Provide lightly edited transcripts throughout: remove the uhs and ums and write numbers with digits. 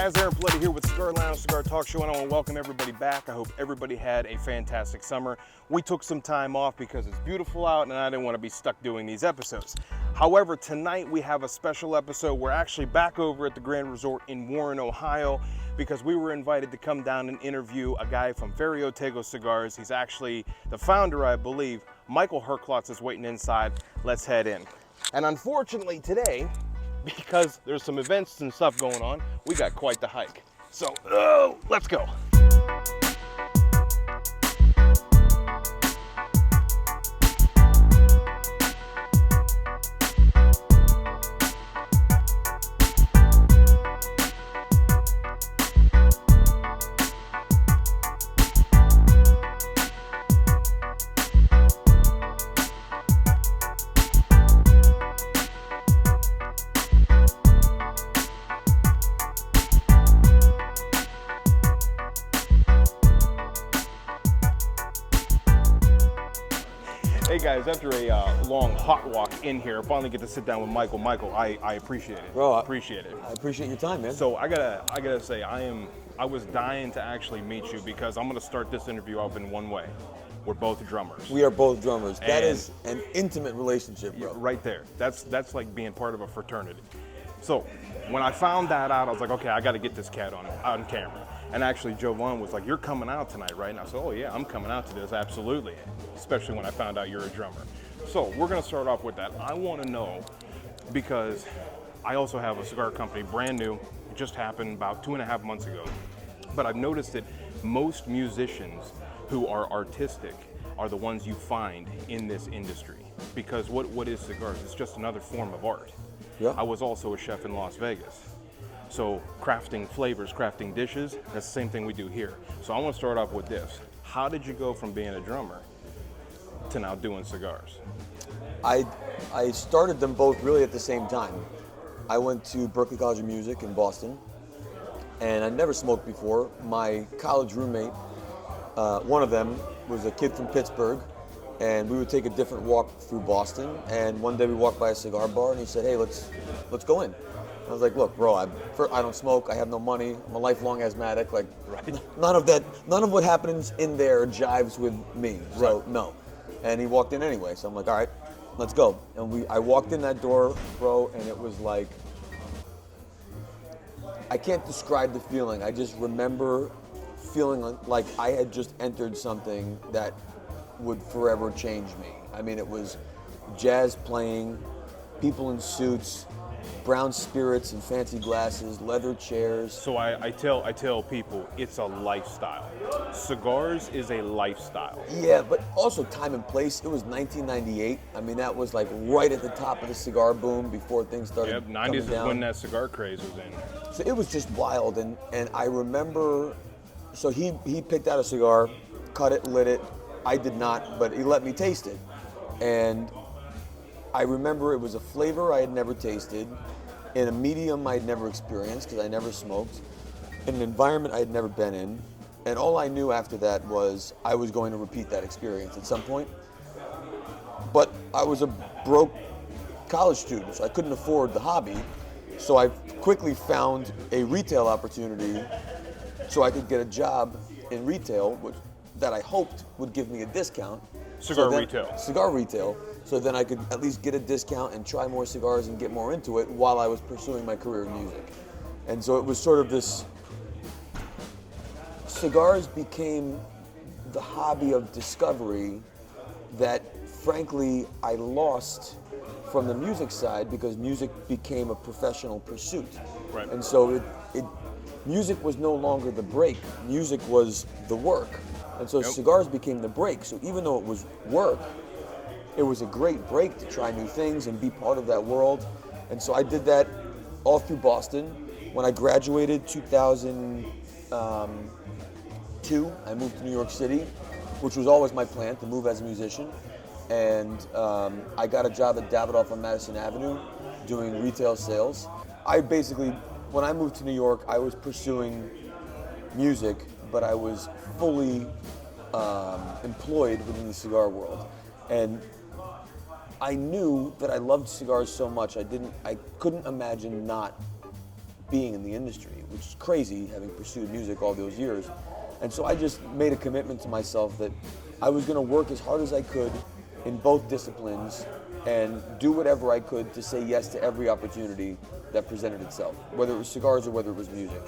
guys, Aaron Paoletta here with Cigar Lounge Cigar Talk Show, and I want to welcome everybody back. I hope everybody had a fantastic summer. We took some time off because it's beautiful out and I didn't want to be stuck doing these episodes. However, tonight we have a special episode. We're actually back over at the Grand Resort in Warren, Ohio, because we were invited to come down and interview a guy from Ferio Tego Cigars. He's actually the founder, I believe. Michael Herklots is waiting inside. Let's head in. And unfortunately today, because there's some events and stuff going on, we got quite the hike. So, let's go. Hey guys, after a long hot walk in here, finally get to sit down with Michael. Michael, I appreciate it. Bro, appreciate it. I appreciate your time, man. So I gotta say, I was dying to actually meet you because I'm gonna start this interview off in one way. We're both drummers. We are both drummers. That And is an intimate relationship, bro. Right there. That's like being part of a fraternity. So when I found that out, I was like, okay, I got to get this cat on camera. And actually, Jovan was like, "You're coming out tonight, right?" And I said, "Oh yeah, I'm coming out to this, absolutely." Especially when I found out you're a drummer. So we're gonna start off with that. I want to know, because I also have a cigar company, brand new. It just happened about 2.5 months ago. But I've noticed that most musicians who are artistic are the ones you find in this industry. Because what is cigars? It's just another form of art. Yeah. I was also a chef in Las Vegas. So crafting flavors, crafting dishes, that's the same thing we do here. So I want to start off with this. How did you go from being a drummer to now doing cigars? I started them both really at the same time. I went to Berklee College of Music in Boston, and I never smoked before. My college roommate, one of them was a kid from Pittsburgh, and we would take a different walk through Boston, and one day we walked by a cigar bar, and he said, "Hey, let's go in." I was like, "Look, bro, I don't smoke. I have no money. I'm a lifelong asthmatic. Like, Right. none of what happens in there jives with me. So Right. no." And he walked in anyway. So I'm like, "All right, let's go." And I walked in that door, bro, and it was like, I can't describe the feeling. I just remember feeling like I had just entered something that would forever change me. I mean, it was jazz playing, people in suits, brown spirits and fancy glasses, leather chairs. So I tell people it's a lifestyle. Cigars is a lifestyle. Yeah, but also time and place. It was 1998. I mean, that was like right at the top of the cigar boom before things started Yep, 90s coming is down. when that cigar craze was in. So it was just wild, and I remember, so he picked out a cigar, cut it, lit it. I did not, but he let me taste it. And I remember it was a flavor I had never tasted, in a medium I had never experienced because I never smoked, in an environment I had never been in. And all I knew after that was I was going to repeat that experience at some point. But I was a broke college student, so I couldn't afford the hobby. So I quickly found a retail opportunity so I could get a job in retail, that I hoped would give me a discount. Cigar retail. So then I could at least get a discount and try more cigars and get more into it while I was pursuing my career in music. And so it was sort of this, cigars became the hobby of discovery that frankly I lost from the music side because music became a professional pursuit. Right. And so music was no longer the break, music was the work. And so cigars became the break. So even though it was work, it was a great break to try new things and be part of that world. And so I did that all through Boston. When I graduated 2002, I moved to New York City, which was always my plan to move as a musician. And I got a job at Davidoff on Madison Avenue doing retail sales. I basically, when I moved to New York, I was pursuing music, but I was fully employed within the cigar world. And I knew that I loved cigars so much, I couldn't imagine not being in the industry, which is crazy, having pursued music all those years. And so I just made a commitment to myself that I was going to work as hard as I could in both disciplines and do whatever I could to say yes to every opportunity that presented itself, whether it was cigars or whether it was music.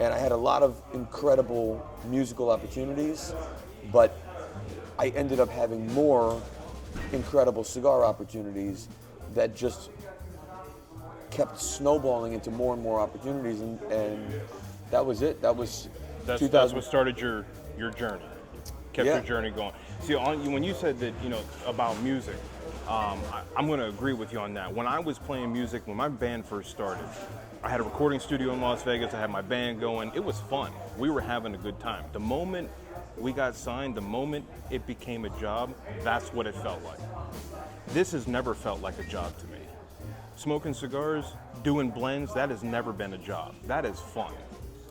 And I had a lot of incredible musical opportunities, but I ended up having more incredible cigar opportunities that just kept snowballing into more and more opportunities, and that was it. That's what started your journey. Kept your journey going. See, when you said that, about music, I'm going to agree with you on that. When I was playing music, when my band first started, I had a recording studio in Las Vegas. I had my band going. It was fun. We were having a good time. The moment we got signed, the moment it became a job, that's what it felt like. This has never felt like a job to me. Smoking cigars, doing blends, that has never been a job. That is fun.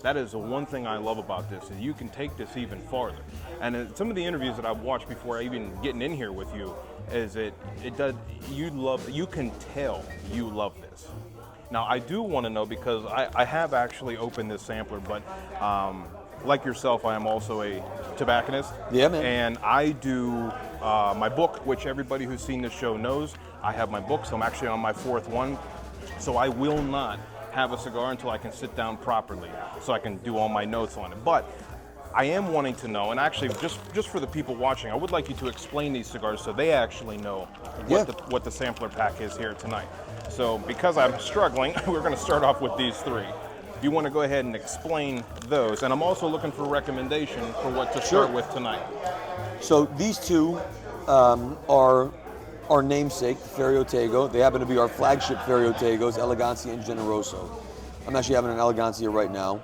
That is the one thing I love about this, is you can take this even farther. And in some of the interviews that I've watched before even getting in here with you, is you can tell you love this. Now, I do want to know, because I have actually opened this sampler, but like yourself, I am also a tobacconist. Yeah, man. And I do my book, which everybody who's seen this show knows. I have my book, so I'm actually on my 4th one. So I will not have a cigar until I can sit down properly, so I can do all my notes on it. But I am wanting to know, and actually just for the people watching, I would like you to explain these cigars so they actually know what the sampler pack is here tonight. So because I'm struggling, we're going to start off with these 3. If you want to go ahead and explain those, and I'm also looking for a recommendation for what to start with tonight. So these 2 are our namesake, Ferio Tego. They happen to be our flagship Ferio Tegos, Elegancia and Generoso. I'm actually having an Elegancia right now.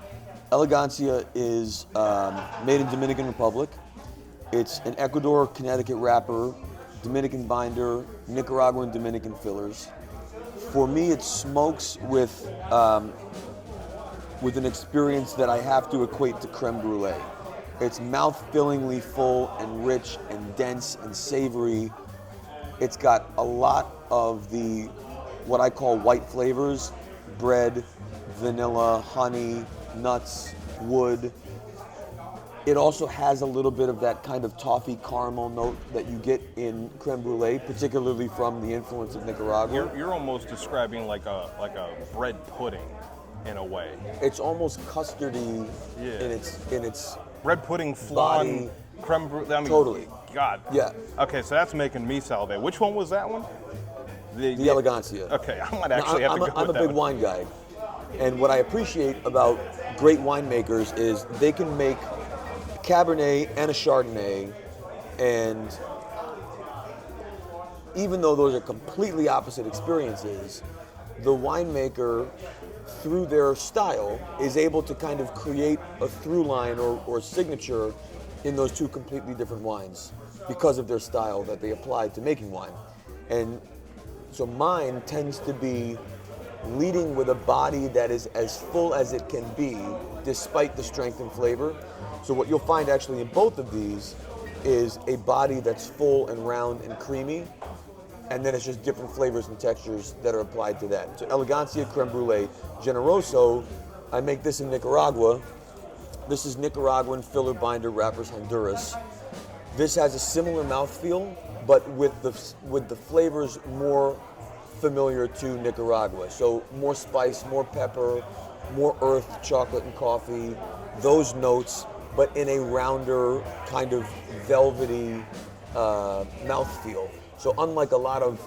Elegancia is made in Dominican Republic. It's an Ecuador, Connecticut wrapper, Dominican binder, Nicaraguan, Dominican fillers. For me, it smokes with an experience that I have to equate to creme brulee. It's mouth-fillingly full and rich and dense and savory. It's got a lot of what I call white flavors: bread, vanilla, honey, nuts, wood. It also has a little bit of that kind of toffee caramel note that you get in creme brulee, particularly from the influence of Nicaragua. You're almost describing like a bread pudding in a way. It's almost custardy in its bread pudding, flan, creme brulee. I mean, totally. God. Yeah. Okay, so that's making me salivate. Which one was that one? The Elegancia. Okay, I might actually have to go with that. I'm a big wine guy. And what I appreciate about great winemakers is they can make a Cabernet and a Chardonnay, and even though those are completely opposite experiences, the winemaker, through their style, is able to kind of create a through line or signature in those 2 completely different wines because of their style that they apply to making wine. And so mine tends to be leading with a body that is as full as it can be, despite the strength and flavor. So what you'll find actually in both of these is a body that's full and round and creamy, and then it's just different flavors and textures that are applied to that. So Elegancia, creme brulee. Generoso, I make this in Nicaragua. This is Nicaraguan filler binder wrappers Honduras. This has a similar mouthfeel, but with the flavors more familiar to Nicaragua. So more spice, more pepper, more earth, chocolate and coffee, those notes, but in a rounder kind of velvety mouthfeel. So unlike a lot of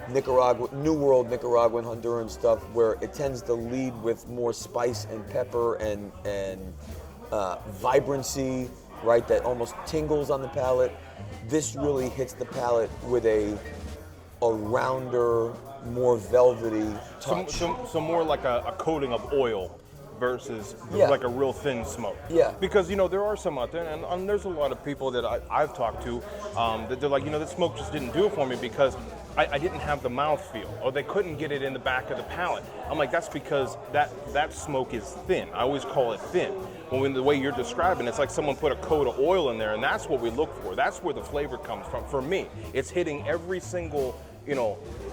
Nicaragua, New World Nicaraguan, Honduran stuff, where it tends to lead with more spice and pepper and vibrancy, right, that almost tingles on the palate, this really hits the palate with a rounder, more velvety touch. So more like a coating of oil versus like a real thin smoke. Yeah. Because, there are some out there, and there's a lot of people that I've talked to that they're like, this smoke just didn't do it for me because I didn't have the mouthfeel, or they couldn't get it in the back of the palate. I'm like, that's because that smoke is thin. I always call it thin. When the way you're describing, it's like someone put a coat of oil in there, and that's what we look for. That's where the flavor comes from. For me, it's hitting every single,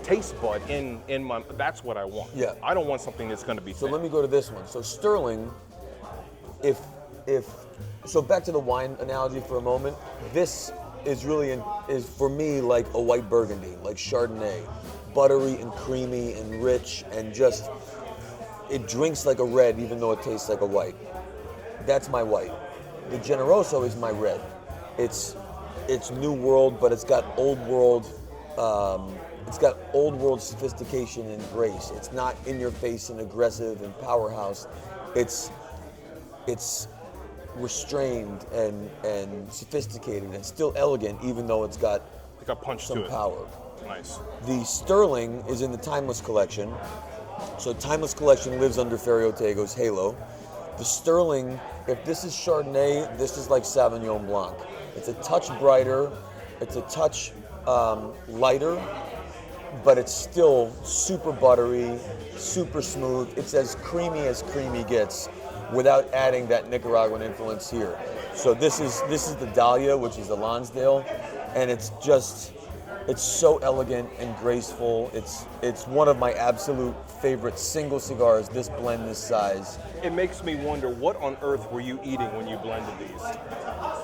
taste bud in my. That's what I want. Yeah. I don't want something that's going to be. So thin. let me go to this one. So Sterling, if so, back to the wine analogy for a moment. This is really is for me like a white Burgundy, like Chardonnay, buttery and creamy and rich and just it drinks like a red even though it tastes like a white. That's my white. The Generoso is my red. It's new world, but it's got old world. It's got old world sophistication and grace. It's not in your face and aggressive and powerhouse. It's restrained and sophisticated and still elegant, even though it's got punch some to it. power. Nice. The Sterling is in the Timeless Collection. So Timeless Collection lives under Ferio Tego's halo. The Sterling, if this is Chardonnay, this is like Sauvignon Blanc. It's a touch brighter, it's a touch lighter, but it's still super buttery, super smooth. It's as creamy gets without adding that Nicaraguan influence here. So this is the Dahlia, which is the Lonsdale, and it's so elegant and graceful. It's one of my absolute favorite single cigars, this blend, this size. It makes me wonder, what on earth were you eating when you blended these?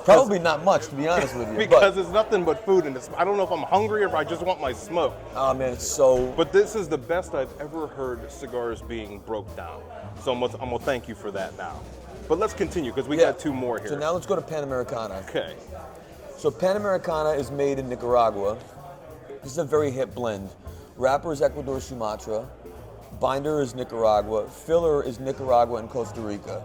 Probably not much, to be honest with you. Because it's nothing but food, and I don't know if I'm hungry or if I just want my smoke. Oh man, it's so... But this is the best I've ever heard cigars being broke down. So I'm gonna thank you for that now. But let's continue, because we got two more here. So now let's go to Panamericana. Okay. So Panamericana is made in Nicaragua. This is a very hip blend. Wrapper is Ecuador, Sumatra. Binder is Nicaragua. Filler is Nicaragua and Costa Rica.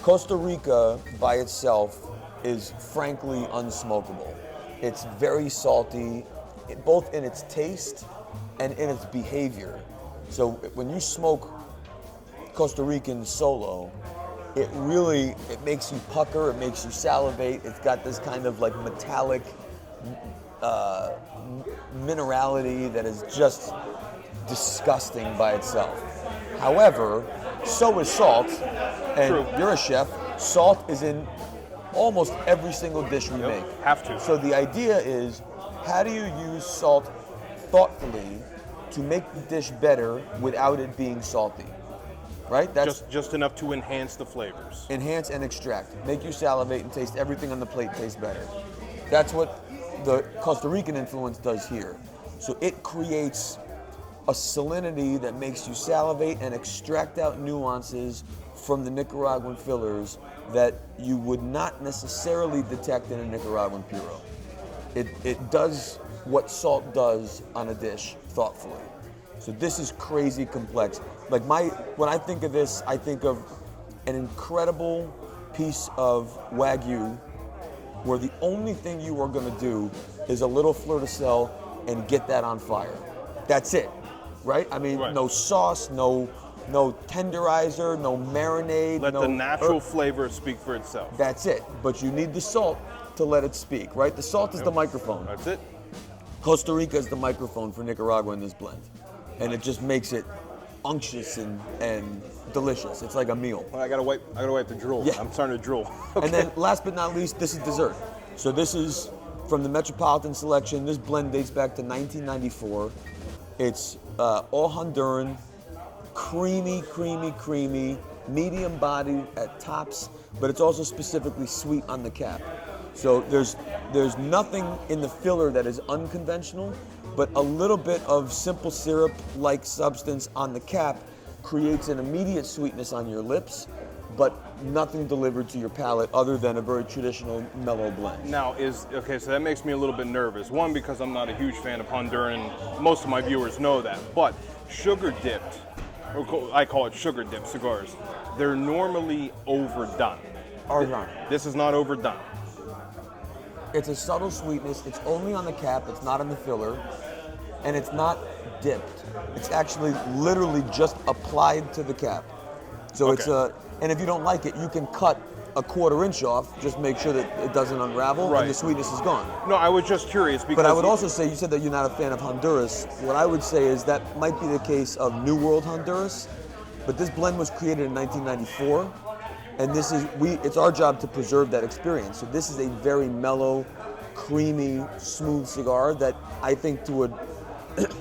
Costa Rica by itself is frankly unsmokable. It's very salty, both in its taste and in its behavior. So when you smoke Costa Rican solo, it makes you pucker, it makes you salivate. It's got this kind of like metallic minerality that is just disgusting by itself. However, so is salt, and True. You're a chef. Salt is in almost every single dish we make. Have to. So the idea is, how do you use salt thoughtfully to make the dish better without it being salty? Right? That's just enough to enhance the flavors. enhance and extract. Make you salivate and taste everything on the plate taste better. That's what the Costa Rican influence does here. So it creates a salinity that makes you salivate and extract out nuances from the Nicaraguan fillers that you would not necessarily detect in a Nicaraguan Puro. It does what salt does on a dish thoughtfully. So this is crazy complex. Like when I think of this, I think of an incredible piece of Wagyu where the only thing you are gonna do is a little fleur de sel and get that on fire. That's it, right? I mean, Right. no sauce, no tenderizer, no marinade. Let no the natural flavor speak for itself. That's it. But you need the salt to let it speak, right? The salt is the microphone. That's it. Costa Rica is the microphone for Nicaragua in this blend. And it just makes it unctuous and delicious. It's like a meal. Well, I gotta wipe the drool. Yeah. I'm starting to drool. And then last but not least, this is dessert. So this is from the Metropolitan Selection. This blend dates back to 1994. It's all Honduran, creamy, medium bodied at tops, but it's also specifically sweet on the cap. So there's nothing in the filler that is unconventional, but a little bit of simple syrup-like substance on the cap creates an immediate sweetness on your lips, but nothing delivered to your palate other than a very traditional mellow blend. Now so that makes me a little bit nervous. One, because I'm not a huge fan of Honduran. Most of my viewers know that. But sugar dipped, or I call it sugar dipped cigars, they're normally overdone. This is not overdone. It's a subtle sweetness. It's only on the cap. It's not on the filler. And it's not dipped. It's actually literally just applied to the cap. So Okay. and if you don't like it, you can cut a 1/4 inch off. Just make sure that it doesn't unravel Right. and the sweetness is gone. No, I was just curious because. But I would also say, you said that you're not a fan of Honduras. What I would say is that might be the case of New World Honduras, but this blend was created in 1994, and it's our job to preserve that experience. So this is a very mellow, creamy, smooth cigar that I think to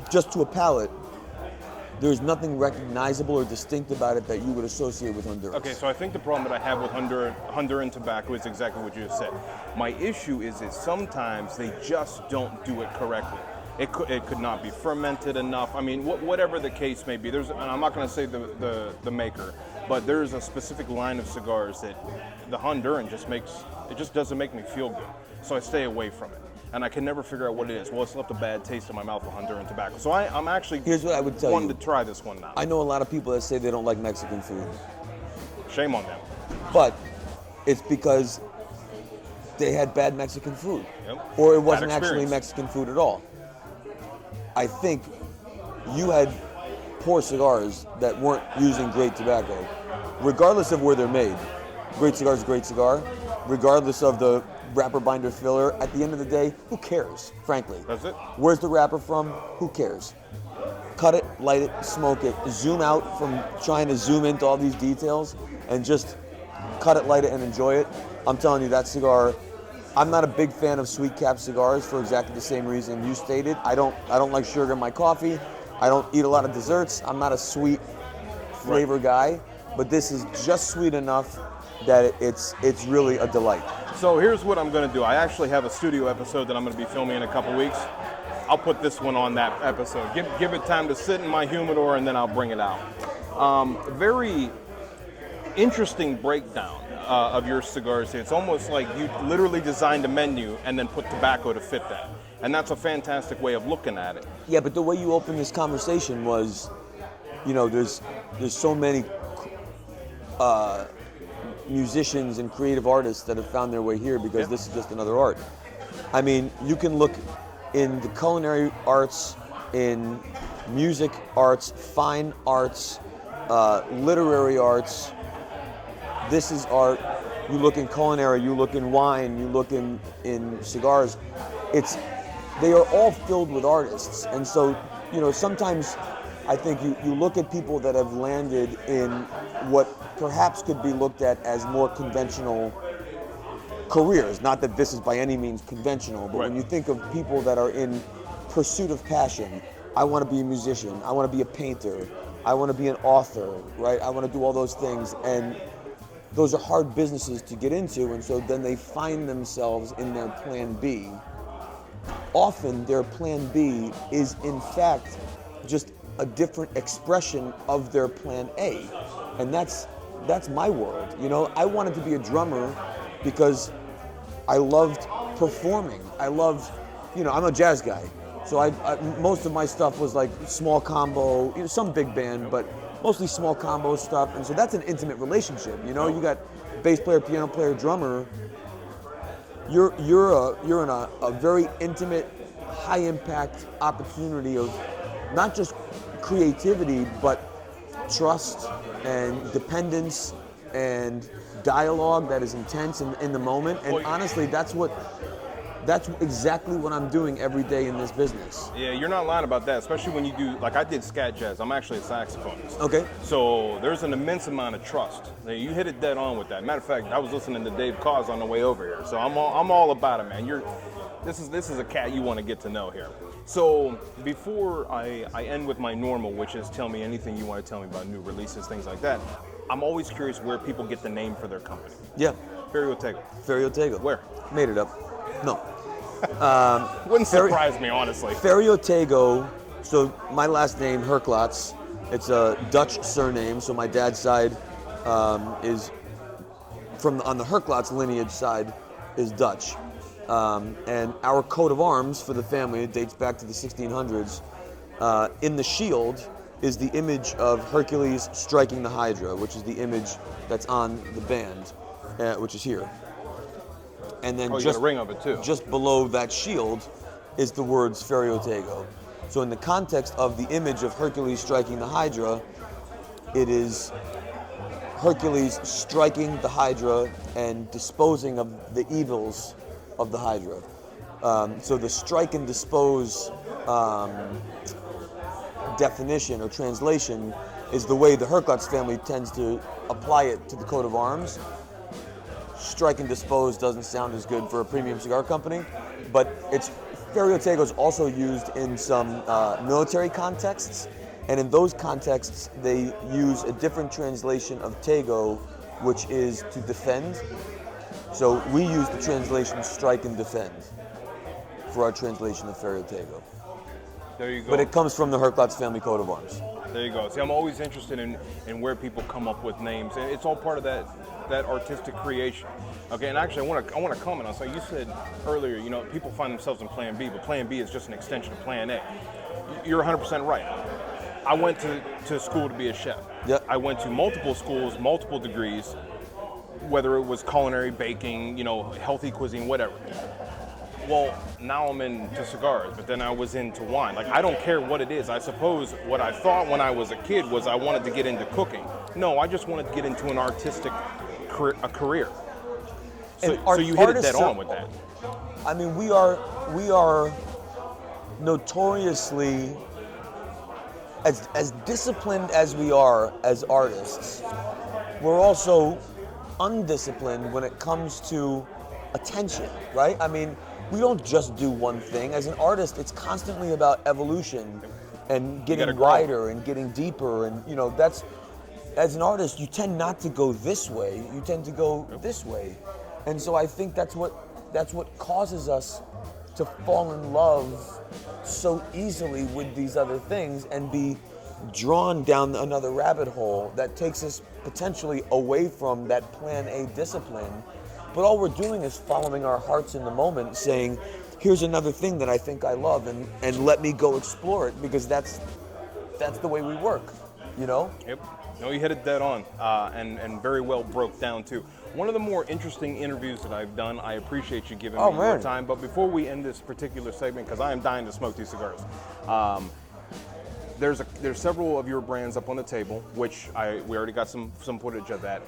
just to a palate, there's nothing recognizable or distinct about it that you would associate with Honduras. Okay, so I think the problem that I have with Honduran tobacco is exactly what you just said. My issue is sometimes they just don't do it correctly. It could not be fermented enough. I mean, whatever the case may be. And I'm not going to say the maker, but there's a specific line of cigars that the Honduran just doesn't make me feel good. So I stay away from it. And I can never figure out what it is. Well, it's left a bad taste in my mouth with Honduran tobacco. So I'm actually Here's what I would tell wanting you. to try this one now. I know a lot of people that say they don't like Mexican food, Shame on them. but it's because they had bad Mexican food, Yep. or it Bad wasn't actually experience. Mexican food at all. I think you had poor cigars that weren't using great tobacco, regardless of where they're made. Great cigar is a great cigar, regardless of the wrapper, binder, filler. At the end of the day, who cares, frankly? That's it. Where's the wrapper from? Who cares? Cut it, light it, smoke it. Zoom out from trying to zoom into all these details and just cut it, light it, and enjoy it. I'm telling you, that cigar, I'm not a big fan of sweet cap cigars for exactly the same reason you stated. I don't like sugar in my coffee. I don't eat a lot of desserts. I'm not a sweet flavor guy, but this is just sweet enough that it's really a delight. So here's what I'm going to do. I actually have a studio episode that I'm going to be filming in a couple weeks. I'll put this one on that episode. Give it time to sit in my humidor, and then I'll bring it out. Very interesting breakdown of your cigars. It's almost like you literally designed a menu and then put tobacco to fit that. And that's a fantastic way of looking at it. Yeah, but the way you opened this conversation was, there's so many musicians and creative artists that have found their way here because this is just another art. I mean, you can look in the culinary arts, in music arts, fine arts, literary arts. This is art. You look in culinary, you look in wine, you look in cigars. They are all filled with artists. And so, sometimes I think you look at people that have landed in what perhaps could be looked at as more conventional careers. Not that this is by any means conventional, but Right. when you think of people that are in pursuit of passion, I want to be a musician, I want to be a painter, I want to be an author, right? I want to do all those things. And those are hard businesses to get into, and so then they find themselves in their plan B. Often their plan B is in fact just a different expression of their plan A. And that's my world. I wanted to be a drummer because I loved performing. I loved, I'm a jazz guy. So I most of my stuff was like small combo, some big band, but mostly small combo stuff. And so that's an intimate relationship. You got bass player, piano player, drummer. You're in a very intimate, high impact opportunity of not just creativity, but trust and dependence and dialogue that is intense in the moment. And honestly, that's exactly what I'm doing every day in this business. Yeah, you're not lying about that, especially when you do, like I did scat jazz. I'm actually a saxophonist. Okay. So there's an immense amount of trust. Now, you hit it dead on with that. Matter of fact, I was listening to Dave Cause on the way over here. So I'm all about it, man. This is a cat you want to get to know here. So before I end with my normal, which is tell me anything you want to tell me about new releases, things like that, I'm always curious where people get the name for their company. Yeah. Ferio Tego. Ferio Tego. Where? Made it up. No. Wouldn't surprise me, honestly. Ferio Tego, so my last name, Herklots, it's a Dutch surname, so my dad's side is on the Herklots lineage side is Dutch. And our coat of arms for the family, it dates back to the 1600s. In the shield is the image of Hercules striking the Hydra, which is the image that's on the band, which is here. And then you got a ring of it too. Just below that shield is the words Ferio Tego. So in the context of the image of Hercules striking the Hydra, it is Hercules striking the Hydra and disposing of the evils of the Hydra. So the strike and dispose definition or translation is the way the Herklots family tends to apply it to the coat of arms. Strike and dispose doesn't sound as good for a premium cigar company, but it's Ferio Tego is also used in some military contexts, and in those contexts, they use a different translation of Tego, which is to defend. So we use the translation strike and defend for our translation of Ferio Tego. There you go. But it comes from the Herklots family coat of arms. There you go. See, I'm always interested in where people come up with names, and it's all part of that artistic creation. Okay, and actually, I want to comment on something you said earlier. You know, people find themselves in Plan B, but Plan B is just an extension of Plan A. You're 100% right. I went to school to be a chef. Yep. I went to multiple schools, multiple degrees, whether it was culinary, baking, you know, healthy cuisine, whatever. Well, now I'm into cigars, but then I was into wine. Like, I don't care what it is. I suppose what I thought when I was a kid was I wanted to get into cooking. No, I just wanted to get into an artistic career. So you hit it dead on with that. I mean, we are notoriously, as disciplined as we are as artists, we're also undisciplined when it comes to attention, right? I mean, we don't just do one thing. As an artist, it's constantly about evolution and getting wider and getting deeper. And, you know, that's, as an artist, you tend not to go this way. You tend to go this way. And so I think that's what causes us to fall in love so easily with these other things and be drawn down another rabbit hole that takes us potentially away from that Plan A discipline. But all we're doing is following our hearts in the moment, saying, here's another thing that I think I love, and let me go explore it, because that's the way we work, you know? Yep. No, you hit it dead on, and very well broke down too. One of the more interesting interviews that I've done. I appreciate you giving me your time. But before we end this particular segment, because I am dying to smoke these cigars, there's several of your brands up on the table, which we already got some footage of that.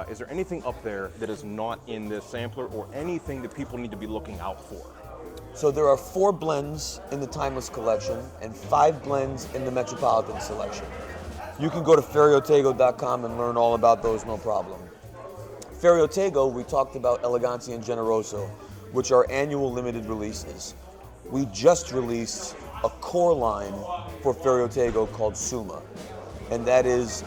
Is there anything up there that is not in this sampler, or anything that people need to be looking out for? So there are 4 blends in the Timeless collection and 5 blends in the Metropolitan selection. You can go to feriotego.com and learn all about those, no problem. Ferio Tego, we talked about Elegancia and Generoso, which are annual limited releases. We just released a core line for Ferio Tego called Suma, and that is,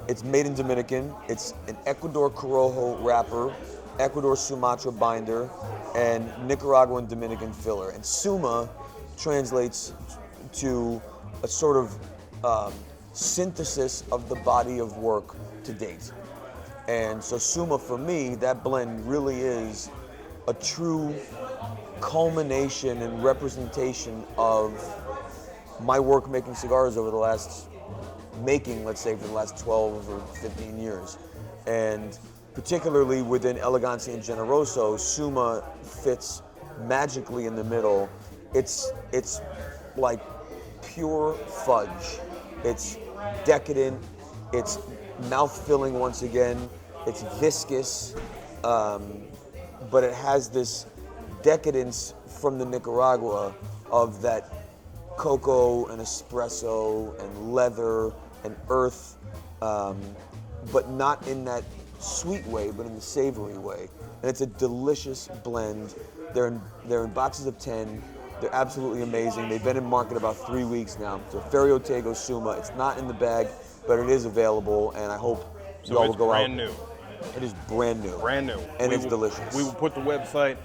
it's made in Dominican. It's an Ecuador Corojo wrapper, Ecuador Sumatra binder, and Nicaraguan Dominican filler. And Suma translates to a sort of synthesis of the body of work to date. And so Suma, for me, that blend really is a true culmination and representation of my work making cigars over the last, let's say, for the last 12 or 15 years. And particularly within Elegancia and Generoso, Suma fits magically in the middle. It's like pure fudge. It's decadent, it's mouth-filling once again, it's viscous, but it has this decadence from the Nicaragua of that cocoa and espresso and leather and earth, but not in that sweet way, but in the savory way. And it's a delicious blend. They're in boxes of 10. They're absolutely amazing. They've been in market about 3 weeks now. So Ferio Tego Suma, it's not in the bag, but it is available, and I hope you all will go out. Brand new. It is brand new. Brand new. And it's delicious. We will put the website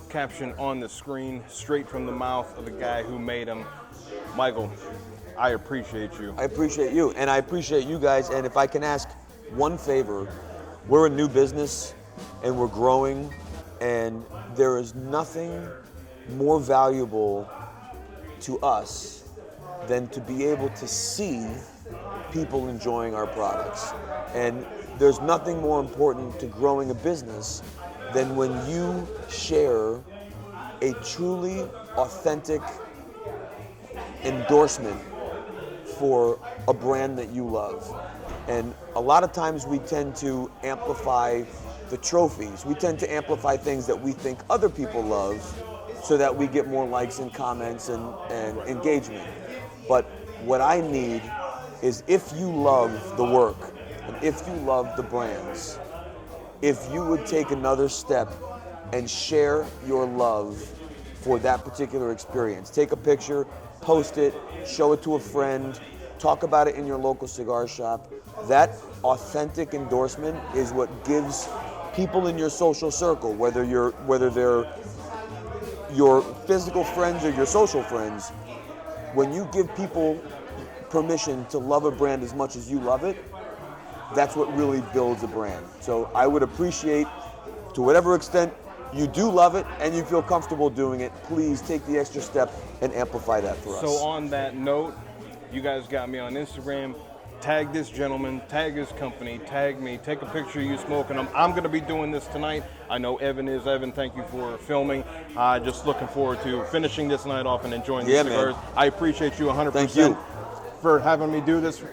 caption on the screen, straight from the mouth of the guy who made them. Michael, I appreciate you. I appreciate you, and I appreciate you guys. And if I can ask one favor, we're a new business, and we're growing, and there is nothing more valuable to us than to be able to see people enjoying our products. And there's nothing more important to growing a business than when you share a truly authentic endorsement for a brand that you love. And a lot of times we tend to amplify the trophies. We tend to amplify things that we think other people love so that we get more likes and comments and engagement. But what I need is, if you love the work and if you love the brands, if you would take another step and share your love for that particular experience. Take a picture, post it, show it to a friend, talk about it in your local cigar shop. That authentic endorsement is what gives people in your social circle, whether they're your physical friends or your social friends, when you give people permission to love a brand as much as you love it, that's what really builds a brand. So I would appreciate, to whatever extent you do love it and you feel comfortable doing it, please take the extra step and amplify that for us. So on that note, you guys got me on Instagram. Tag this gentleman, tag his company, tag me, take a picture of you smoking them. I'm going to be doing this tonight. I know Evan is. Evan, thank you for filming. Just looking forward to finishing this night off and enjoying the cigars. Man. I appreciate you 100%. Thank you for having me do this.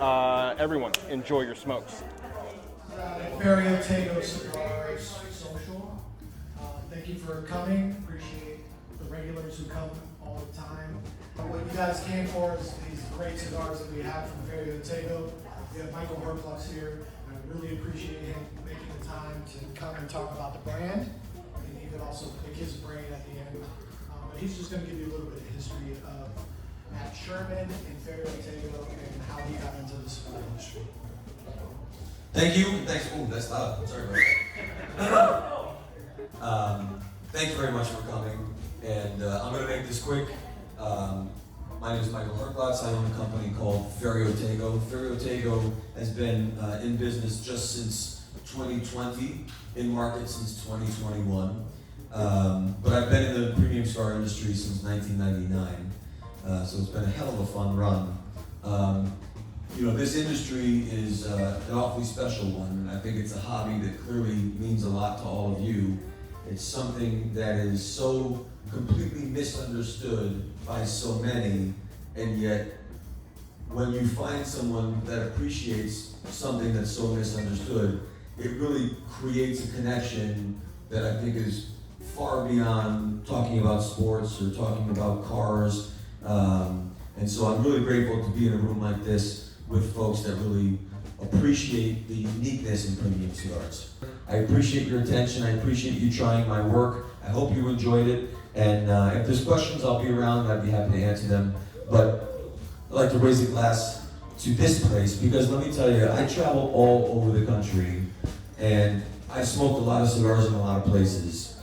Everyone, enjoy your smokes. Ferio Tego Cigars Social. Thank you for coming. Appreciate the regulars who come all the time. What you guys came for is these great cigars that we have from Ferio Tego. We have Michael Herklots here, and I really appreciate him making the time to come and talk about the brand, and even also pick his brain at the end. But he's just going to give you a little bit of history of Matt Sherman and Ferio Tego and how he got into the cigar industry. Thank you. Thanks. Oh, that's loud. Sorry about that. Thanks very much for coming, and I'm going to make this quick. My name is Michael Herklots. I own a company called Ferio Tego. Ferio Tego has been in business just since 2020, in market since 2021. But I've been in the premium cigar industry since 1999, so it's been a hell of a fun run. You know, this industry is an awfully special one, and I think it's a hobby that clearly means a lot to all of you. It's something that is so completely misunderstood by so many, and yet when you find someone that appreciates something that's so misunderstood, it really creates a connection that I think is far beyond talking about sports or talking about cars. And so I'm really grateful to be in a room like this with folks that really appreciate the uniqueness in premium cigars. I appreciate your attention. I appreciate you trying my work. I hope you enjoyed it. And if there's questions, I'll be around. I'd be happy to answer them. But I'd like to raise a glass to this place because let me tell you, I travel all over the country and I smoked a lot of cigars in a lot of places.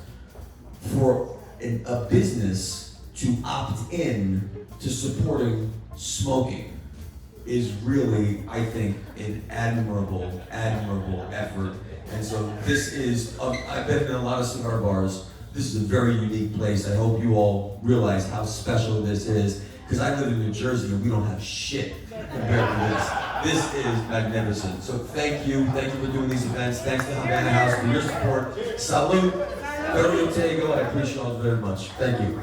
For a business to opt in to supporting smoking is really, I think, an admirable effort. And so this is, I've been in a lot of cigar bars. This is a very unique place. I hope you all realize how special this is, because I live in New Jersey and we don't have shit compared to this. This is magnificent. So thank you for doing these events. Thanks to Havana House for your support. Salute, Ferio Tego, I appreciate you all very much. Thank you.